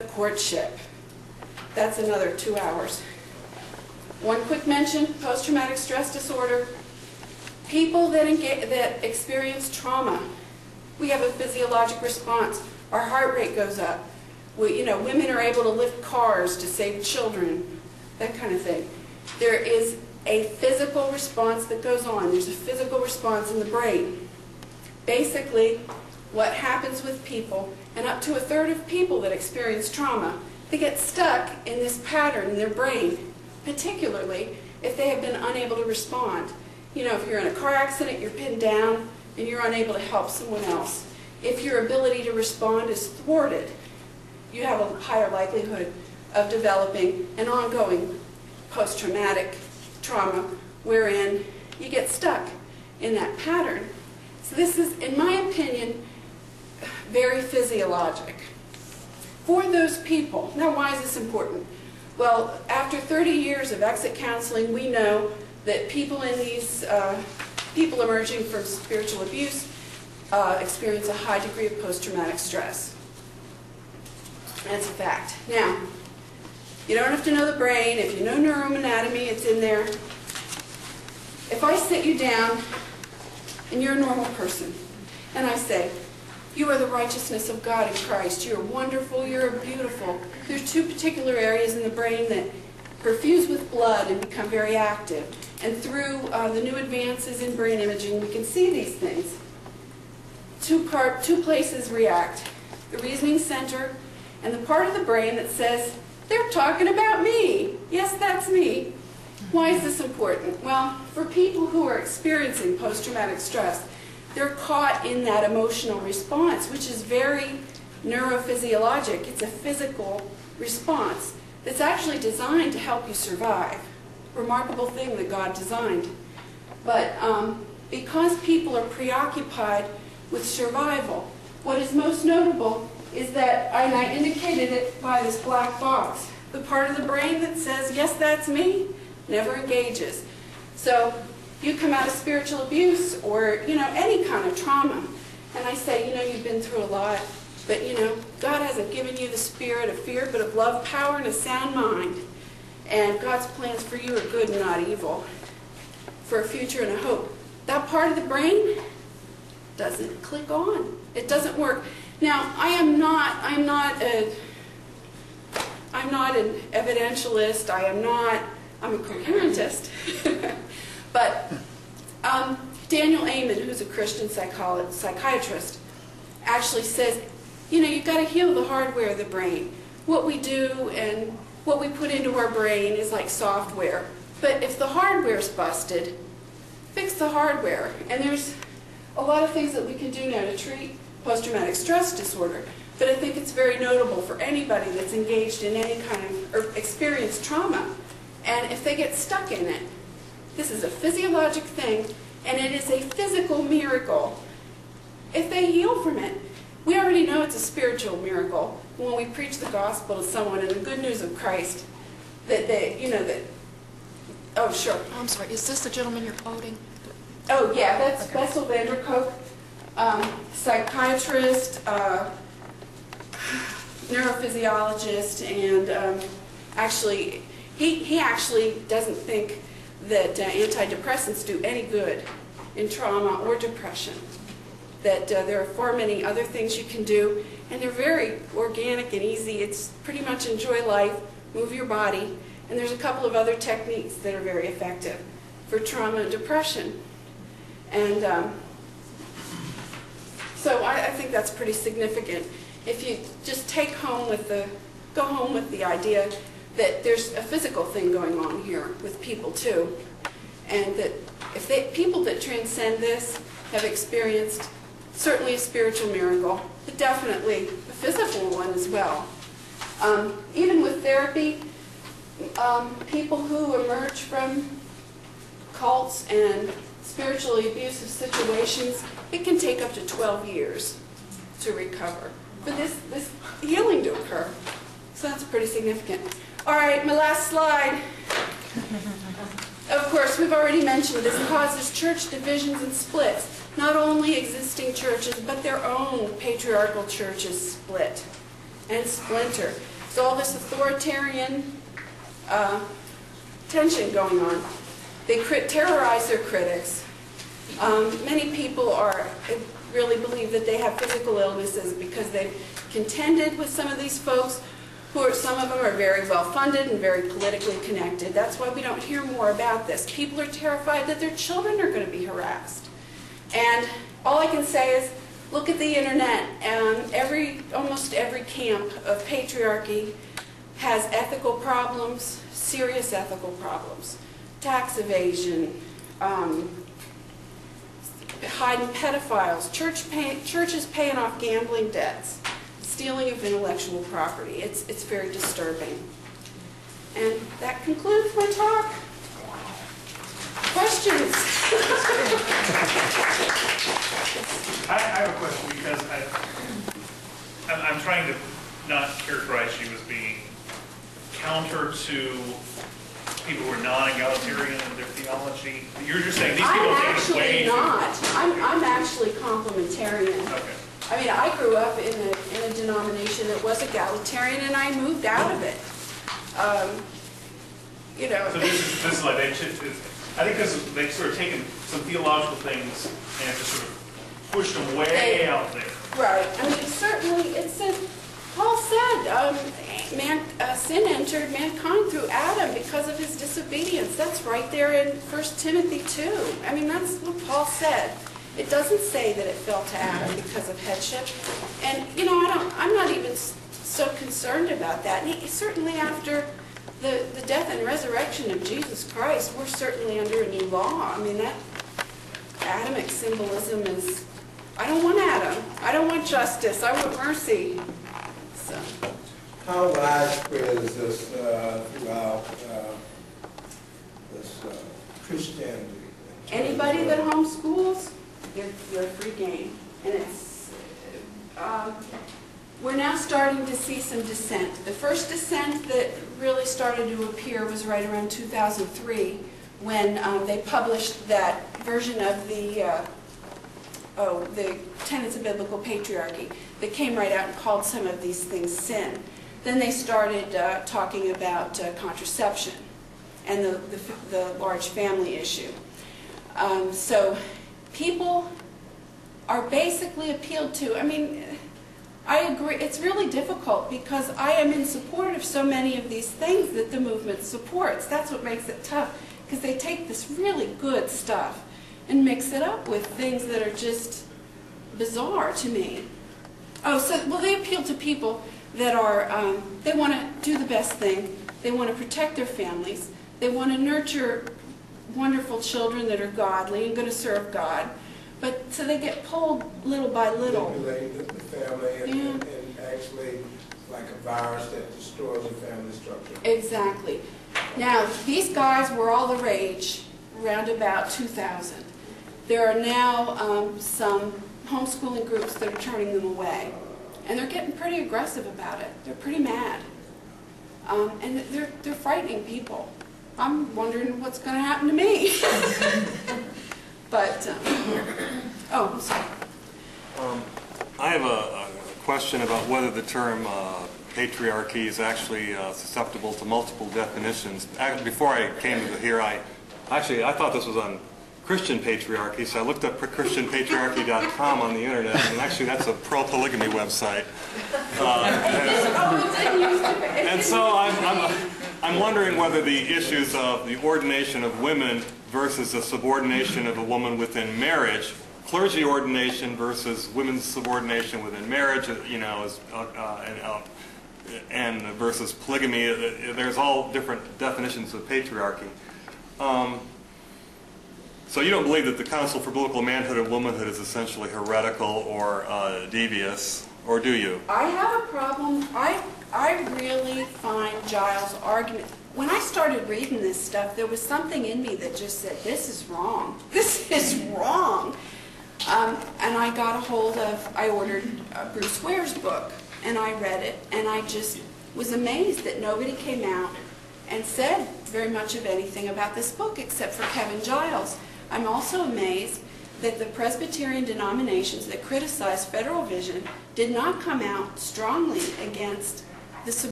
Courtship. That's another 2 hours. One quick mention, post-traumatic stress disorder. People that experience trauma, we have a physiologic response. Our heart rate goes up. Women are able to lift cars to save children, that kind of thing. There is a physical response that goes on. There's a physical response in the brain. Basically, what happens with people, and up to a third of people that experience trauma, they get stuck in this pattern in their brain, particularly if they have been unable to respond. If you're in a car accident, you're pinned down and you're unable to help someone else. If your ability to respond is thwarted, you have a higher likelihood of developing an ongoing post-traumatic trauma wherein you get stuck in that pattern. So this is, in my opinion, very physiologic. For those people, now why is this important? Well, after 30 years of exit counseling, we know that people in these, people emerging from spiritual abuse experience a high degree of post-traumatic stress. That's a fact. Now, you don't have to know the brain. If you know neuroanatomy, it's in there. If I sit you down and you're a normal person, and I say, you are the righteousness of God in Christ. You're wonderful. You're beautiful. There's two particular areas in the brain that perfuse with blood and become very active. And through the new advances in brain imaging, we can see these things. Two places react. The reasoning center and the part of the brain that says, they're talking about me. Yes, that's me. Why is this important? Well, for people who are experiencing post-traumatic stress, they're caught in that emotional response, which is very neurophysiologic. It's a physical response that's actually designed to help you survive. Remarkable thing that God designed. But because people are preoccupied with survival, what is most notable is that, and I indicated it by this black box, the part of the brain that says, yes, that's me, never engages. So you come out of spiritual abuse or, any kind of trauma, and I say, you've been through a lot, but, God hasn't given you the spirit of fear, but of love, power, and a sound mind. And God's plans for you are good and not evil, for a future and a hope. That part of the brain doesn't click on. It doesn't work. Now, I'm not an evidentialist. I'm a coherentist. But Daniel Amen, who's a Christian psychiatrist, actually says, you've got to heal the hardware of the brain. What we do and what we put into our brain is like software. But if the hardware's busted, fix the hardware. And there's a lot of things that we can do now to treat post-traumatic stress disorder. But I think it's very notable for anybody that's engaged in any kind of, or experienced trauma. And if they get stuck in it, this is a physiologic thing, and it is a physical miracle. If they heal from it, we already know it's a spiritual miracle when we preach the gospel to someone and the good news of Christ, that oh, sure. Oh, I'm sorry, is this the gentleman you're quoting? Oh, yeah, that's okay. Bessel van der Kolk, psychiatrist, neurophysiologist, and actually, he actually doesn't think that antidepressants do any good in trauma or depression. That there are far many other things you can do, and they're very organic and easy. It's pretty much enjoy life, move your body, and there's a couple of other techniques that are very effective for trauma and depression. And so I think that's pretty significant. If you just go home with the idea that there's a physical thing going on here with people too, and that if people that transcend this have experienced certainly a spiritual miracle, but definitely a physical one as well. Even with therapy, people who emerge from cults and spiritually abusive situations, it can take up to 12 years to recover for this healing to occur. So that's pretty significant. All right, my last slide. Of course, we've already mentioned this causes church divisions and splits. Not only existing churches, but their own patriarchal churches split. and splinter. There's all this authoritarian tension going on. They terrorize their critics. Many people really believe that they have physical illnesses because they've contended with some of these folks some of them are very well funded and very politically connected. That's why we don't hear more about this. People are terrified that their children are going to be harassed. And all I can say is, look at the internet, and almost every camp of patriarchy has ethical problems, serious ethical problems. Tax evasion, hiding pedophiles, churches paying off gambling debts, stealing of intellectual property. It's very disturbing. And that concludes my talk. Questions? I have a question because I'm trying to not characterize you as being counter to people who are non-egalitarian in their theology. You're just saying these people I'm take it way actually not. I'm actually complementarian. Okay. I mean, I grew up in a denomination that was egalitarian, and I moved out of it. You know. So this is like I think they've sort of taken some theological things and just sort of pushed them way out there. Right. I mean, certainly it says, Paul said, sin entered mankind through Adam because of his disobedience. That's right there in 1 Timothy 2. I mean, that's what Paul said. It doesn't say that it fell to Adam because of headship. And, you know, I'm not even so concerned about that. And certainly after the death and resurrection of Jesus Christ, we're certainly under a new law. I mean, that Adamic symbolism is, I don't want Adam. I don't want justice. I want mercy. So. How widespread is this throughout this Christianity? Anybody that homeschools, you're a free game. And it's, we're now starting to see some dissent. The first dissent that really started to appear was right around 2003 when they published that version of the Tenets of Biblical Patriarchy that came right out and called some of these things sin. Then they started talking about contraception and the large family issue. So people are basically appealed to. I mean, I agree, it's really difficult because I am in support of so many of these things that the movement supports. That's what makes it tough, because they take this really good stuff and mix it up with things that are just bizarre to me. Oh, so, well, they appeal to people that are, they want to do the best thing. They want to protect their families. They want to nurture wonderful children that are godly and going to serve God. But so they get pulled little by little. Manipulate the family and actually like a virus that destroys the family structure. Exactly. Now, these guys were all the rage around about 2000. There are now some homeschooling groups that are turning them away. And they're getting pretty aggressive about it. They're pretty mad. And they're frightening people. I'm wondering what's going to happen to me. But, oh, I'm sorry. I have a question about whether the term patriarchy is actually susceptible to multiple definitions. Before I came to here, I thought this was on Christian patriarchy, so I looked up christianpatriarchy.com on the internet, and actually that's a pro-polygamy website. And so I'm wondering whether the issues of the ordination of women versus the subordination of a woman within marriage, clergy ordination versus women's subordination within marriage, you know, and versus polygamy, there's all different definitions of patriarchy. So you don't believe that the Council for Biblical Manhood and Womanhood is essentially heretical or devious, or do you? I have a problem. I really find Giles' argument. When I started reading this stuff, there was something in me that just said, this is wrong. This is wrong. And I got a hold of, I ordered Bruce Ware's book, and I read it, and I just was amazed that nobody came out and said very much of anything about this book except for Kevin Giles. I'm also amazed that the Presbyterian denominations that criticized federal vision did not come out strongly against the